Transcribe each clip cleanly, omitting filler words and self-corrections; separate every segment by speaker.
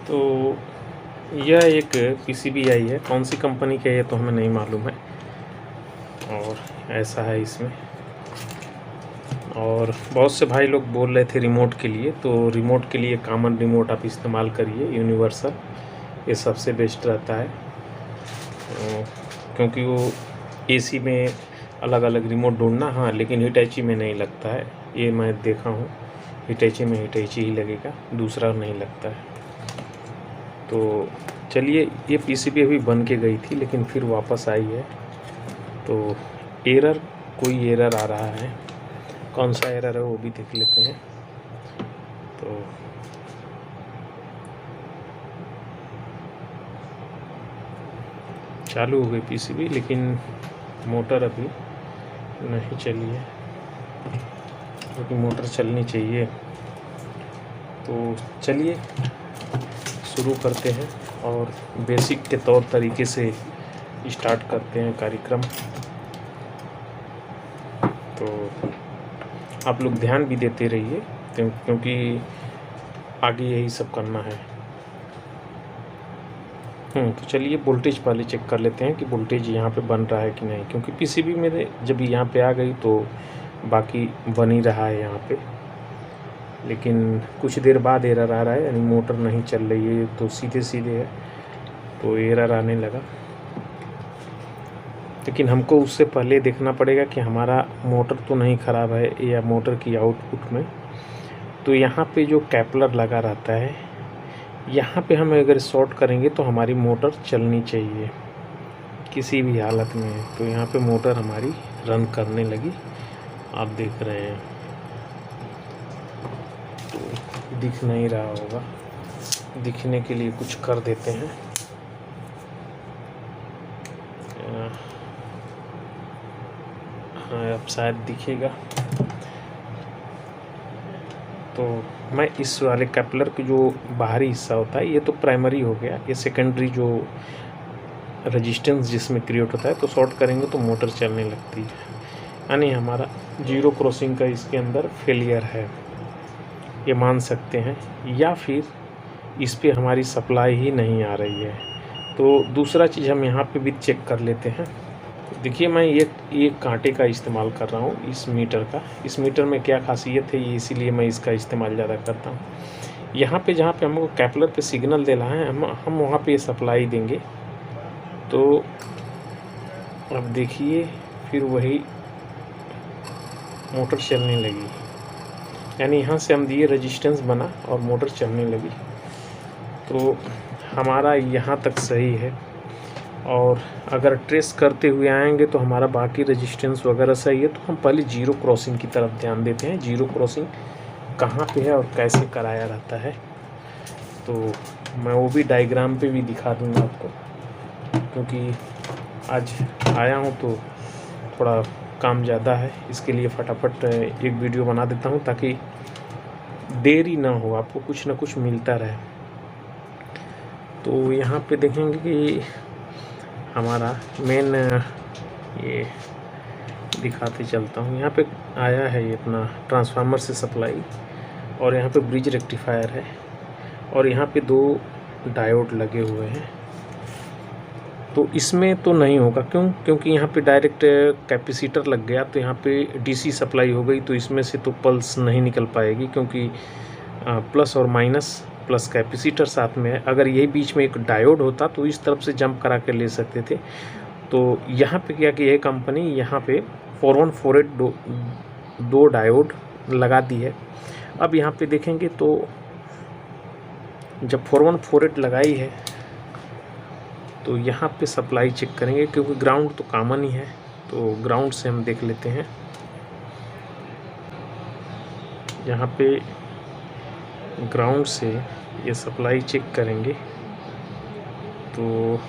Speaker 1: तो यह एक पीसीबी आई है, कौन सी कंपनी का है तो हमें नहीं मालूम है। और ऐसा है इसमें। और बहुत से भाई लोग बोल रहे थे रिमोट के लिए, तो रिमोट के लिए कॉमन रिमोट आप इस्तेमाल करिए, यूनिवर्सल, ये सबसे बेस्ट रहता है। क्योंकि वो एसी में अलग अलग रिमोट ढूंढना, हाँ, लेकिन हिटैची में नहीं लगता है, ये मैं देखा हूँ। हिटैची में हिटैची ही लगेगा, दूसरा नहीं लगता है। तो चलिए, ये पीसीबी अभी बन के गई थी लेकिन फिर वापस आई है। तो कोई एरर आ रहा है, कौन सा एरर है वो भी देख लेते हैं। तो चालू हो गई पीसीबी, लेकिन मोटर अभी नहीं चली है, क्योंकि मोटर चलनी चाहिए। तो चलिए शुरू करते हैं और बेसिक के तौर तरीके से स्टार्ट करते हैं कार्यक्रम। तो आप लोग ध्यान भी देते रहिए, क्योंकि आगे यही सब करना है। तो चलिए वोल्टेज पहले चेक कर लेते हैं कि वोल्टेज यहाँ पे बन रहा है कि नहीं, क्योंकि पीसीबी मेरे जब यहाँ पे आ गई तो बाकी बन ही रहा है यहाँ पे, लेकिन कुछ देर बाद एरर आ रहा है, यानी मोटर नहीं चल रही है। तो सीधे है, तो एरर आने लगा। लेकिन हमको उससे पहले देखना पड़ेगा कि हमारा मोटर तो नहीं ख़राब है, या मोटर की आउटपुट में। तो यहाँ पे जो कैपलर लगा रहता है, यहाँ पे हम अगर शॉर्ट करेंगे तो हमारी मोटर चलनी चाहिए किसी भी हालत में। तो यहाँ पे मोटर हमारी रन करने लगी, आप देख रहे हैं। तो दिख नहीं रहा होगा, दिखने के लिए कुछ कर देते हैं। हाँ, अब शायद दिखेगा। तो मैं इस वाले कैपलर की जो बाहरी हिस्सा होता है, ये तो प्राइमरी हो गया, ये सेकेंडरी जो रेजिस्टेंस जिसमें क्रिएट होता है, तो शॉर्ट करेंगे तो मोटर चलने लगती है। यानी हमारा जीरो क्रॉसिंग का इसके अंदर फेलियर है, ये मान सकते हैं, या फिर इस पे हमारी सप्लाई ही नहीं आ रही है। तो दूसरा चीज़ हम यहाँ पे भी चेक कर लेते हैं। देखिए, मैं ये कांटे का इस्तेमाल कर रहा हूँ, इस मीटर का। इस मीटर में क्या खासियत है, ये इसीलिए मैं इसका इस्तेमाल ज़्यादा करता हूँ। यहाँ पे जहाँ पे हमको कैपलर पे सिग्नल देना है, हम वहाँ पे सप्लाई देंगे। तो अब देखिए, फिर वही मोटर चलने लगी, यानी यहाँ से हम दिए, रेजिस्टेंस बना और मोटर चलने लगी। तो हमारा यहाँ तक सही है। और अगर ट्रेस करते हुए आएंगे तो हमारा बाकी रेजिस्टेंस वगैरह सही है। तो हम पहले जीरो क्रॉसिंग की तरफ ध्यान देते हैं, जीरो क्रॉसिंग कहाँ पे है और कैसे कराया रहता है। तो मैं वो भी डायग्राम पे भी दिखा दूँगा आपको, क्योंकि आज आया हूँ तो थोड़ा काम ज़्यादा है, इसके लिए फटाफट एक वीडियो बना देता हूँ ताकि देरी ना हो, आपको कुछ ना कुछ मिलता रहे। तो यहाँ पे देखेंगे कि हमारा मेन, ये दिखाते चलता हूँ, यहाँ पे आया है ये अपना ट्रांसफार्मर से सप्लाई, और यहाँ पे ब्रिज रेक्टिफायर है, और यहाँ पे 2 डायोड लगे हुए हैं। तो इसमें तो नहीं होगा, क्योंकि यहाँ पे डायरेक्ट कैपेसिटर लग गया, तो यहाँ पे डीसी सप्लाई हो गई, तो इसमें से तो पल्स नहीं निकल पाएगी, क्योंकि प्लस और माइनस प्लस कैपेसिटर साथ में है। अगर यही बीच में एक डायोड होता तो इस तरफ से जंप करा के ले सकते थे। तो यहाँ पे क्या कि यह कंपनी यहाँ पे 4148 दो डायोड लगा दी है। अब यहाँ पे देखेंगे तो जब 4148 लगाई है तो यहाँ पे सप्लाई चेक करेंगे, क्योंकि ग्राउंड तो कॉमन ही है। तो ग्राउंड से हम देख लेते हैं, यहाँ पे ग्राउंड से ये सप्लाई चेक करेंगे तो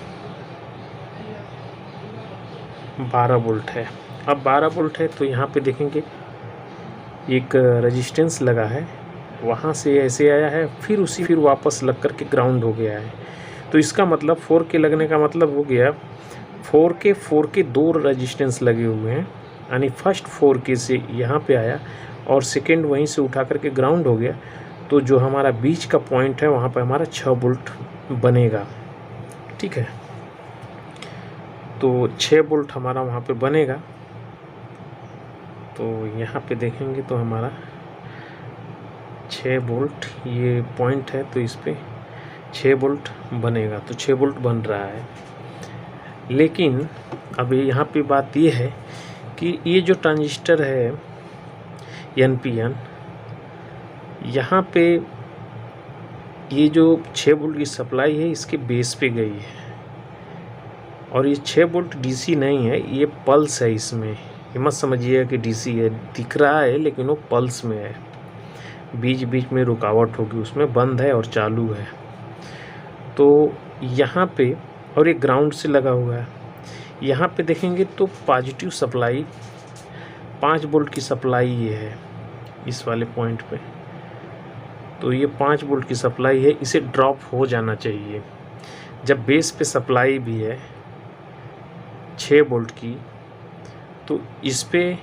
Speaker 1: 12 वोल्ट है। अब 12 वोल्ट है तो यहाँ पे देखेंगे एक रेजिस्टेंस लगा है, वहाँ से ऐसे आया है, फिर वापस लग कर के ग्राउंड हो गया है। तो इसका मतलब 4K लगने का मतलब हो गया 4K 2 रेजिस्टेंस लगे हुए हैं, यानी फर्स्ट 4K से यहाँ पे आया और सेकेंड वहीं से उठा करके ग्राउंड हो गया। तो जो हमारा बीच का पॉइंट है वहाँ पे हमारा 6 वोल्ट बनेगा। ठीक है, तो 6 वोल्ट हमारा वहाँ पे बनेगा। तो यहाँ पे देखेंगे तो हमारा 6 वोल्ट ये पॉइंट है, तो इस पे 6 वोल्ट बनेगा, तो 6 वोल्ट बन रहा है। लेकिन अभी यहाँ पे बात ये है कि ये जो ट्रांजिस्टर है NPN, यहाँ पे ये जो 6 वोल्ट की सप्लाई है इसके बेस पे गई है, और ये 6 वोल्ट DC नहीं है, ये पल्स है। इसमें ये मत समझिएगा कि DC है, दिख रहा है लेकिन वो पल्स में है, बीच बीच में रुकावट होगी, उसमें बंद है और चालू है। तो यहाँ पे, और ये ग्राउंड से लगा हुआ है। यहाँ पे देखेंगे तो पॉजिटिव सप्लाई 5 वोल्ट की सप्लाई ये है इस वाले पॉइंट पे, तो ये 5 वोल्ट की सप्लाई है, इसे ड्रॉप हो जाना चाहिए। जब बेस पे सप्लाई भी है 6 वोल्ट की, तो इस पे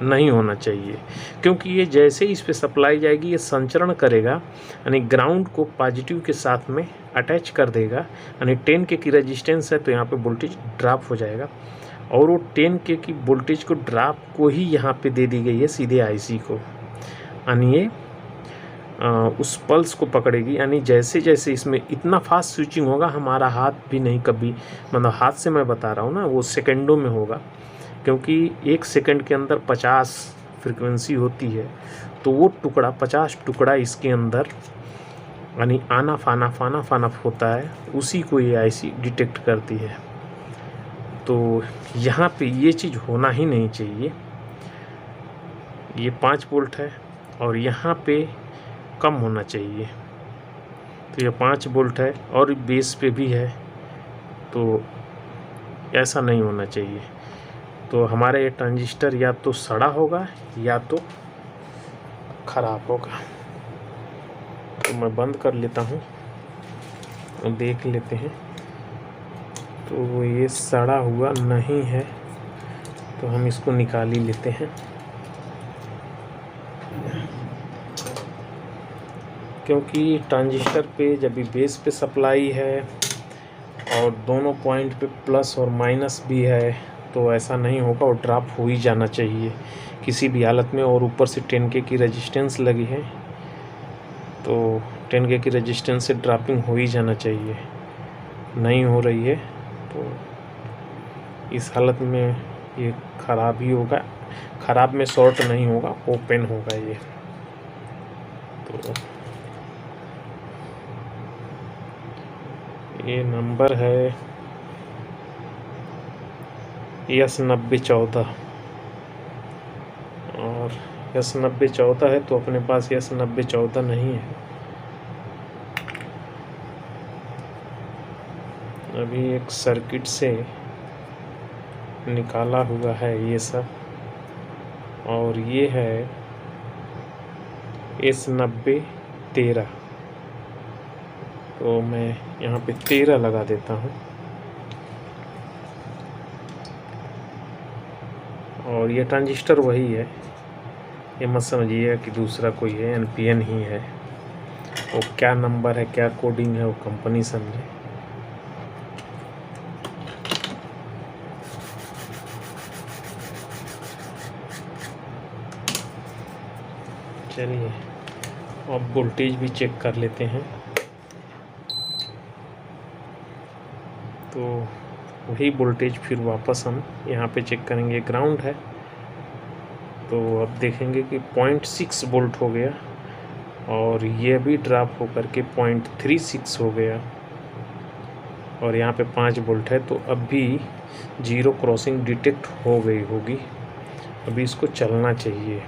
Speaker 1: नहीं होना चाहिए, क्योंकि ये जैसे इस पे सप्लाई जाएगी ये संचरण करेगा, यानी ग्राउंड को पॉजिटिव के साथ में अटैच कर देगा, यानी 10K की रेजिस्टेंस है तो यहाँ पे वोल्टेज ड्रॉप हो जाएगा, और वो 10K की वोल्टेज को ड्रॉप को ही यहाँ पे दे दी गई है सीधे IC को, यानी ये उस पल्स को पकड़ेगी। यानी जैसे जैसे इसमें इतना फास्ट स्विचिंग होगा, हमारा हाथ भी नहीं कभी, मतलब हाथ से मैं बता रहा हूँ ना, वो सेकंडों में होगा, क्योंकि 1 सेकंड के अंदर 50 फ्रीक्वेंसी होती है, तो वो टुकड़ा 50 टुकड़ा इसके अंदर, यानी आना फाना होता है, उसी को ये IC डिटेक्ट करती है। तो यहाँ पे ये चीज़ होना ही नहीं चाहिए। ये 5 वोल्ट है और यहाँ पे कम होना चाहिए, तो ये 5 वोल्ट है और बेस पे भी है, तो ऐसा नहीं होना चाहिए। तो हमारा ये ट्रांजिस्टर या तो सड़ा होगा या तो ख़राब होगा। तो मैं बंद कर लेता हूँ और देख लेते हैं। तो ये सड़ा हुआ नहीं है, तो हम इसको निकाल ही लेते हैं, क्योंकि ट्रांजिस्टर पे जब भी बेस पे सप्लाई है और दोनों पॉइंट पे प्लस और माइनस भी है, तो ऐसा नहीं होगा, और ड्रॉप हो ही जाना चाहिए किसी भी हालत में। और ऊपर से 10K की रेजिस्टेंस लगी है, तो 10K की रेजिस्टेंस से ड्रॉपिंग हो ही जाना चाहिए। नहीं हो रही है तो इस हालत में ये ख़राब ही होगा। ख़राब में शॉर्ट नहीं होगा, ओपन होगा ये। तो ये नंबर है S9014, और S9014 है, तो अपने पास S9014 नहीं है। अभी एक सर्किट से निकाला हुआ है ये सब, और ये है S9013, तो मैं यहाँ पे 13 लगा देता हूँ। और ये ट्रांजिस्टर वही है, ये मत समझिएगा कि दूसरा कोई है, NPN ही है। वो क्या नंबर है, क्या कोडिंग है, वो कंपनी समझे। चलिए अब वोल्टेज भी चेक कर लेते हैं। तो वही वोल्टेज फिर वापस हम यहाँ पे चेक करेंगे। ग्राउंड है, तो अब देखेंगे कि 0.6 वोल्ट हो गया, और ये भी ड्रॉप होकर के 0.36 हो गया, और यहाँ पे 5 वोल्ट है, तो अब भी 0 क्रॉसिंग डिटेक्ट हो गई होगी। अभी इसको चलना चाहिए।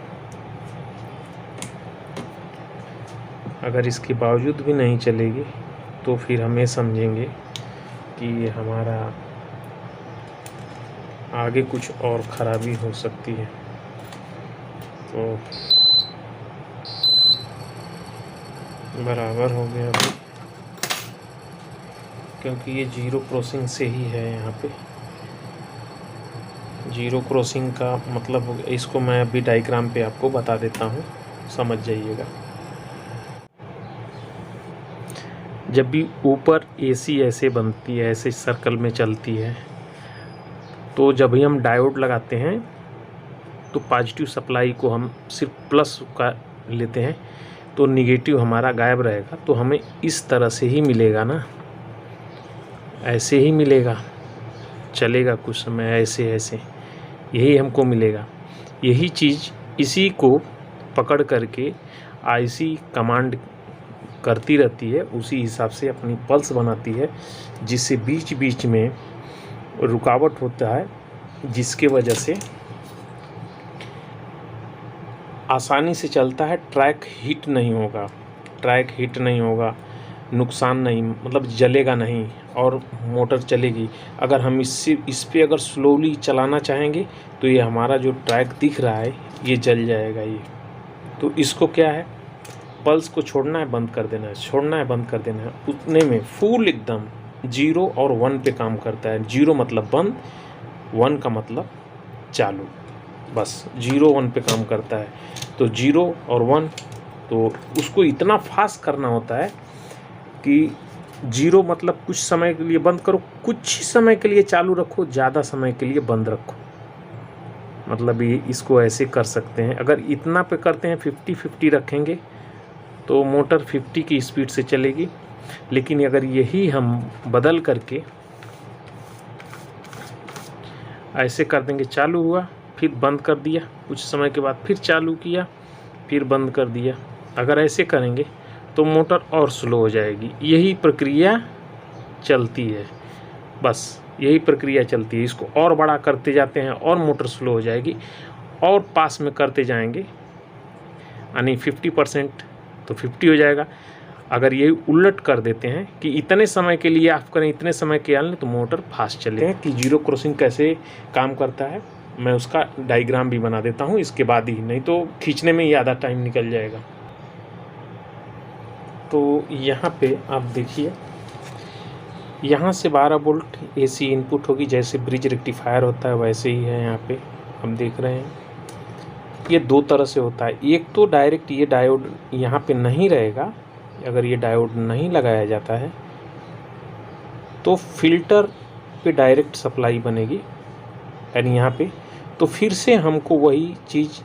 Speaker 1: अगर इसके बावजूद भी नहीं चलेगी तो फिर हमें समझेंगे कि हमारा आगे कुछ और ख़राबी हो सकती है। तो बराबर हो गया अभी, क्योंकि ये 0 क्रॉसिंग से ही है। यहाँ पे 0 क्रॉसिंग का मतलब इसको मैं अभी डायग्राम पे आपको बता देता हूँ, समझ जाइएगा। जब भी ऊपर एसी ऐसे बनती है, ऐसे सर्कल में चलती है, तो जब भी हम डायोड लगाते हैं तो पॉजिटिव सप्लाई को हम सिर्फ प्लस का लेते हैं, तो निगेटिव हमारा गायब रहेगा। तो हमें इस तरह से ही मिलेगा ना, ऐसे ही मिलेगा, चलेगा कुछ समय ऐसे ऐसे, यही हमको मिलेगा। यही चीज़ इसी को पकड़ करके आईसी कमांड करती रहती है, उसी हिसाब से अपनी पल्स बनाती है, जिससे बीच बीच में रुकावट होता है, जिसके वजह से आसानी से चलता है। ट्रैक हिट नहीं होगा, ट्रैक हिट नहीं होगा, नुकसान नहीं, मतलब जलेगा नहीं और मोटर चलेगी। अगर हम इस पे अगर स्लोली चलाना चाहेंगे तो ये हमारा जो ट्रैक दिख रहा है ये जल जाएगा ये। तो इसको क्या है, पल्स को छोड़ना है, बंद कर देना है, छोड़ना है, बंद कर देना है। उतने में फुल एकदम 0 और 1 पे काम करता है। 0 मतलब बंद, 1 का मतलब चालू, बस 0 1 पे काम करता है। तो 0 और 1, तो उसको इतना फास्ट करना होता है कि 0 मतलब कुछ समय के लिए बंद करो, कुछ समय के लिए चालू रखो, ज़्यादा समय के लिए बंद रखो। मतलब ये इसको ऐसे कर सकते हैं। अगर इतना पे करते हैं 50-50 रखेंगे तो मोटर 50 की स्पीड से चलेगी। लेकिन अगर यही हम बदल करके ऐसे कर देंगे, चालू हुआ फिर बंद कर दिया, कुछ समय के बाद फिर चालू किया फिर बंद कर दिया, अगर ऐसे करेंगे तो मोटर और स्लो हो जाएगी। यही प्रक्रिया चलती है, बस यही प्रक्रिया चलती है। इसको और बड़ा करते जाते हैं और मोटर स्लो हो जाएगी, और पास में करते जाएंगे, यानी 50% तो 50 हो जाएगा। अगर यही उलट कर देते हैं कि इतने समय के लिए ऑफ करें, इतने समय के आने, तो मोटर फास्ट चले। कि जीरो क्रॉसिंग कैसे काम करता है मैं उसका डायग्राम भी बना देता हूँ इसके बाद ही, नहीं तो खींचने में ही आधा टाइम निकल जाएगा। तो यहाँ पे आप देखिए, यहाँ से 12 वोल्ट एसी इनपुट होगी, जैसे ब्रिज रेक्टिफायर होता है वैसे ही है। यहाँ पे हम देख रहे हैं ये दो तरह से होता है। एक तो डायरेक्ट ये डायोड यहाँ पे नहीं रहेगा, अगर ये डायोड नहीं लगाया जाता है तो फिल्टर पे डायरेक्ट सप्लाई बनेगी, यानी यहाँ पे। तो फिर से हमको वही चीज़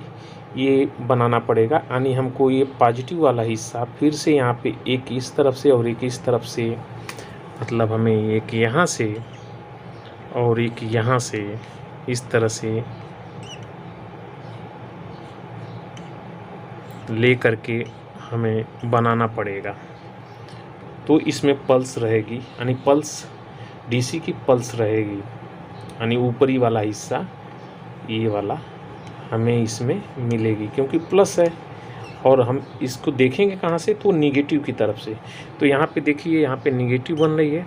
Speaker 1: ये बनाना पड़ेगा, यानी हमको ये पॉजिटिव वाला हिस्सा फिर से यहाँ पे एक इस तरफ से और एक इस तरफ से, मतलब हमें एक यहाँ से और एक यहाँ से इस तरह से ले करके हमें बनाना पड़ेगा। तो इसमें पल्स रहेगी, यानी पल्स डीसी की पल्स रहेगी, यानी ऊपरी वाला हिस्सा ये वाला हमें इसमें मिलेगी, क्योंकि प्लस है। और हम इसको देखेंगे कहाँ से, तो निगेटिव की तरफ से। तो यहाँ पे देखिए, यहाँ पे निगेटिव बन रही है,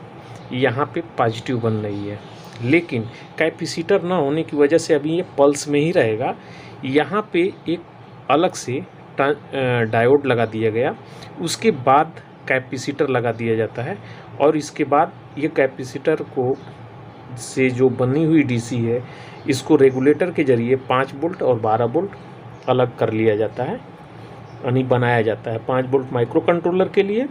Speaker 1: यहाँ पे पॉजिटिव बन रही है। लेकिन कैपेसिटर ना होने की वजह से अभी ये पल्स में ही रहेगा। यहाँ पे एक अलग से डायोड लगा दिया गया, उसके बाद कैपेसिटर लगा दिया जाता है, और इसके बाद ये कैपेसिटर को से जो बनी हुई डीसी है, इसको रेगुलेटर के ज़रिए 5 वोल्ट और 12 वोल्ट अलग कर लिया जाता है, यानी बनाया जाता है। 5 वोल्ट माइक्रो कंट्रोलर के लिए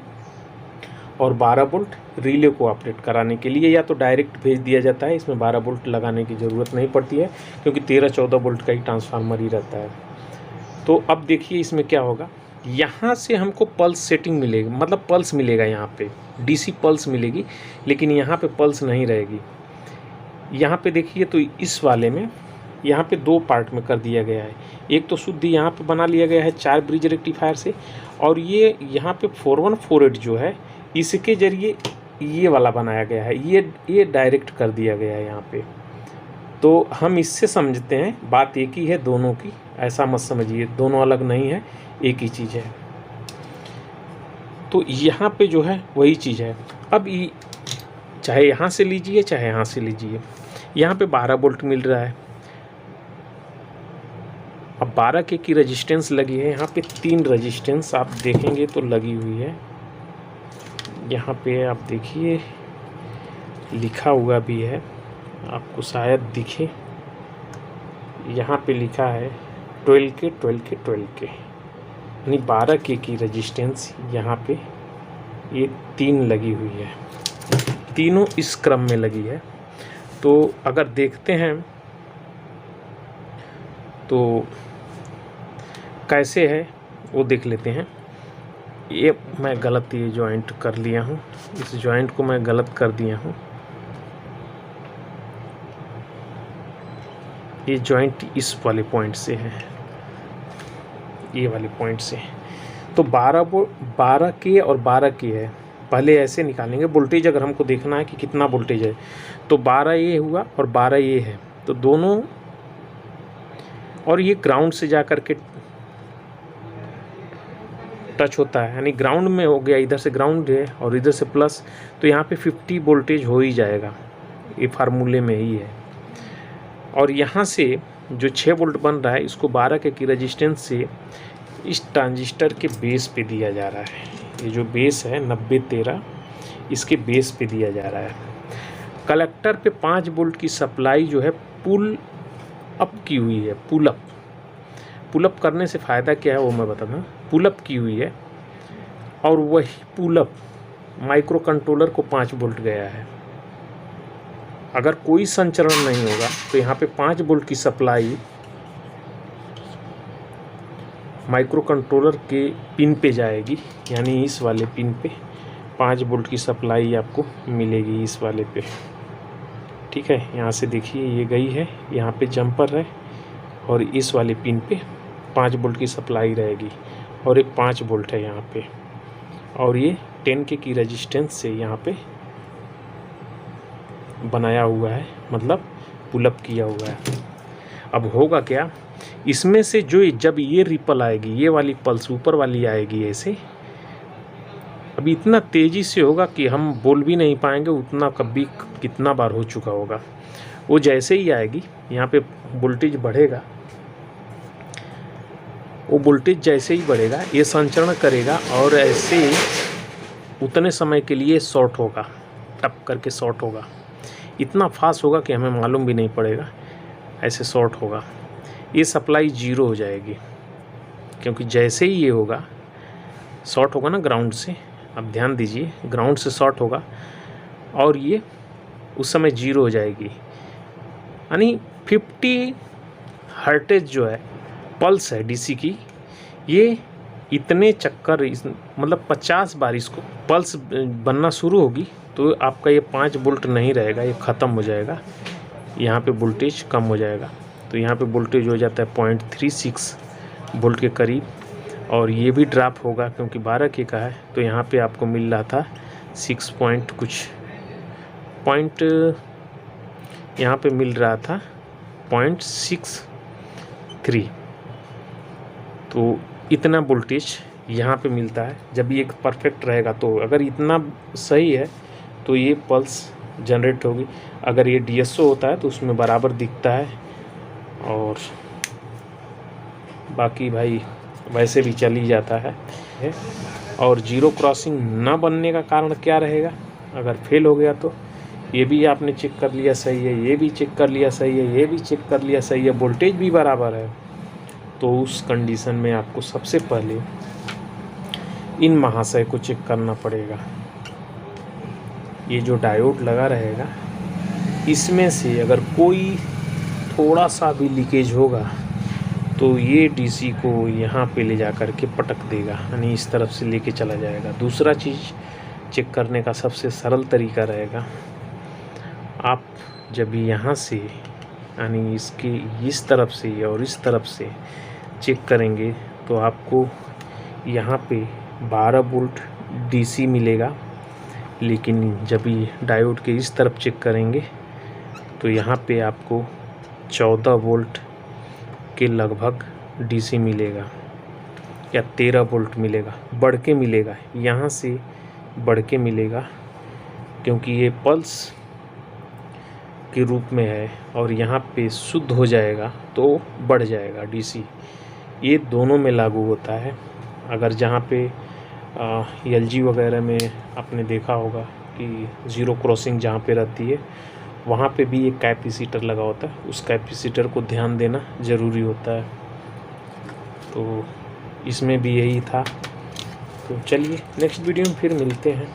Speaker 1: और 12 वोल्ट रिले को ऑपरेट कराने के लिए, या तो डायरेक्ट भेज दिया जाता है। इसमें 12 वोल्ट लगाने की ज़रूरत नहीं पड़ती है, क्योंकि 13-14 वोल्ट का ही ट्रांसफार्मर ही रहता है। तो अब देखिए इसमें क्या होगा, यहाँ से हमको पल्स सेटिंग मिलेगी, मतलब पल्स मिलेगा, यहाँ पे डीसी पल्स मिलेगी, लेकिन यहाँ पे पल्स नहीं रहेगी। यहाँ पे देखिए, तो इस वाले में यहाँ पे 2 पार्ट में कर दिया गया है। एक तो शुद्ध यहाँ पे बना लिया गया है 4 ब्रिज रेक्टिफायर से, और ये यहाँ पे 4148 जो है इसके ज़रिए ये वाला बनाया गया है, ये डायरेक्ट कर दिया गया है यहाँ पे। तो हम इससे समझते हैं बात एक ही है दोनों की, ऐसा मत समझिए, दोनों अलग नहीं है, एक ही चीज़ है। तो यहाँ पे जो है वही चीज़ है। अब ये चाहे यहाँ से लीजिए चाहे यहाँ से लीजिए, यहाँ पे 12 वोल्ट मिल रहा है। अब 12 के की रेजिस्टेंस लगी है, यहाँ पे 3 रेजिस्टेंस आप देखेंगे तो लगी हुई है। यहाँ पे आप देखिए लिखा हुआ भी है, आपको शायद दिखे, यहाँ पे लिखा है 12 के 12 के 12 के, यानी 12 के की रेजिस्टेंस यहाँ पे ये 3 लगी हुई है, तीनों इस क्रम में लगी है। तो अगर देखते हैं तो कैसे है वो देख लेते हैं। ये मैं गलत ये जॉइंट कर लिया हूँ, इस जॉइंट को मैं गलत कर दिया हूँ। ये जॉइंट इस वाले पॉइंट से है, ये वाले पॉइंट से। तो 12 के और 12 के है, पहले ऐसे निकालेंगे वोल्टेज। अगर हमको देखना है कि कितना वोल्टेज है तो 12 ये हुआ और 12 ये है, तो दोनों, और ये ग्राउंड से जा कर के टच होता है, यानी ग्राउंड में हो गया, इधर से ग्राउंड है और इधर से प्लस, तो यहाँ पे 50 वोल्टेज हो ही जाएगा, ये फार्मूले में ही है। और यहाँ से जो 6 वोल्ट बन रहा है, इसको 12 के की रेजिस्टेंस से इस ट्रांजिस्टर के बेस पे दिया जा रहा है। ये जो बेस है 9013, इसके बेस पे दिया जा रहा है। कलेक्टर पे 5 वोल्ट की सप्लाई जो है पुल अप की हुई है, पुल अप करने से फ़ायदा क्या है वो मैं बताता हूँ। पुल अप की हुई है और वही पुल अप माइक्रो कंट्रोलर को 5 वोल्ट गया है। अगर कोई संचरण नहीं होगा तो यहाँ पे 5 वोल्ट की सप्लाई माइक्रो कंट्रोलर के पिन पे जाएगी, यानी इस वाले पिन पे 5 वोल्ट की सप्लाई आपको मिलेगी, इस वाले पे। ठीक है, यहाँ से देखिए ये गई है, यहाँ पे जंपर है और इस वाले पिन पे 5 वोल्ट की सप्लाई रहेगी और एक 5 वोल्ट है यहाँ पे, और ये 10 के की रेजिस्टेंस से यहाँ पे बनाया हुआ है, मतलब पुल अप किया हुआ है। अब होगा क्या, इसमें से जो जब ये रिपल आएगी, ये वाली पल्स ऊपर वाली आएगी ऐसे, अभी इतना तेज़ी से होगा कि हम बोल भी नहीं पाएंगे उतना कभी कितना बार हो चुका होगा। वो जैसे ही आएगी यहाँ पे वोल्टेज बढ़ेगा, वो वोल्टेज जैसे ही बढ़ेगा ये संचरण करेगा और ऐसे उतने समय के लिए शॉर्ट होगा, टप करके शॉर्ट होगा। इतना फास्ट होगा कि हमें मालूम भी नहीं पड़ेगा, ऐसे शॉर्ट होगा। ये सप्लाई 0 हो जाएगी, क्योंकि जैसे ही ये होगा शॉर्ट होगा ना ग्राउंड से, अब ध्यान दीजिए, ग्राउंड से शॉर्ट होगा और ये उस समय 0 हो जाएगी। यानी 50 हर्टेज जो है पल्स है डीसी की, ये इतने चक्कर मतलब 50 बार इसको पल्स बनना शुरू होगी तो आपका ये 5 वोल्ट नहीं रहेगा, ये ख़त्म हो जाएगा, यहाँ पे वोल्टेज कम हो जाएगा। तो यहाँ पे वोल्टेज हो जाता है 0.36 वोल्ट के करीब, और ये भी ड्रॉप होगा क्योंकि 12 के का है। तो यहाँ पे आपको मिल रहा था 6 पॉइंट कुछ पॉइंट, यहाँ पे मिल रहा था 0.63। तो इतना वोल्टेज यहाँ पे मिलता है जब ये परफेक्ट रहेगा। तो अगर इतना सही है तो ये पल्स जनरेट होगी। अगर ये डीएसओ होता है तो उसमें बराबर दिखता है, और बाकी भाई वैसे भी चल ही जाता है। और जीरो क्रॉसिंग ना बनने का कारण क्या रहेगा, अगर फेल हो गया तो ये भी आपने चेक कर लिया सही है, ये भी चेक कर लिया सही है, ये भी चेक कर लिया सही है, वोल्टेज भी बराबर है, तो उस कंडीशन में आपको सबसे पहले इन महाशय को चेक करना पड़ेगा। ये जो डायोड लगा रहेगा इसमें से अगर कोई थोड़ा सा भी लीकेज होगा तो ये डीसी को यहाँ पे ले जा कर के पटक देगा, यानी इस तरफ से लेके चला जाएगा। दूसरा चीज़ चेक करने का सबसे सरल तरीका रहेगा, आप जब यहाँ से यानी इसके इस तरफ से और इस तरफ से चेक करेंगे तो आपको यहाँ पे 12 वोल्ट डीसी मिलेगा, लेकिन जब ये डायोड के इस तरफ चेक करेंगे तो यहाँ पे आपको 14 वोल्ट के लगभग डीसी मिलेगा, या 13 वोल्ट मिलेगा, बढ़ के मिलेगा, यहाँ से बढ़ के मिलेगा, क्योंकि ये पल्स के रूप में है और यहाँ पे शुद्ध हो जाएगा तो बढ़ जाएगा डीसी। ये दोनों में लागू होता है। अगर जहाँ पे एलजी वगैरह में आपने देखा होगा कि ज़ीरो क्रॉसिंग जहाँ पे रहती है वहाँ पे भी एक कैपेसिटर लगा होता है, उस कैपेसिटर को ध्यान देना ज़रूरी होता है। तो इसमें भी यही था तो चलिए नेक्स्ट वीडियो में फिर मिलते हैं।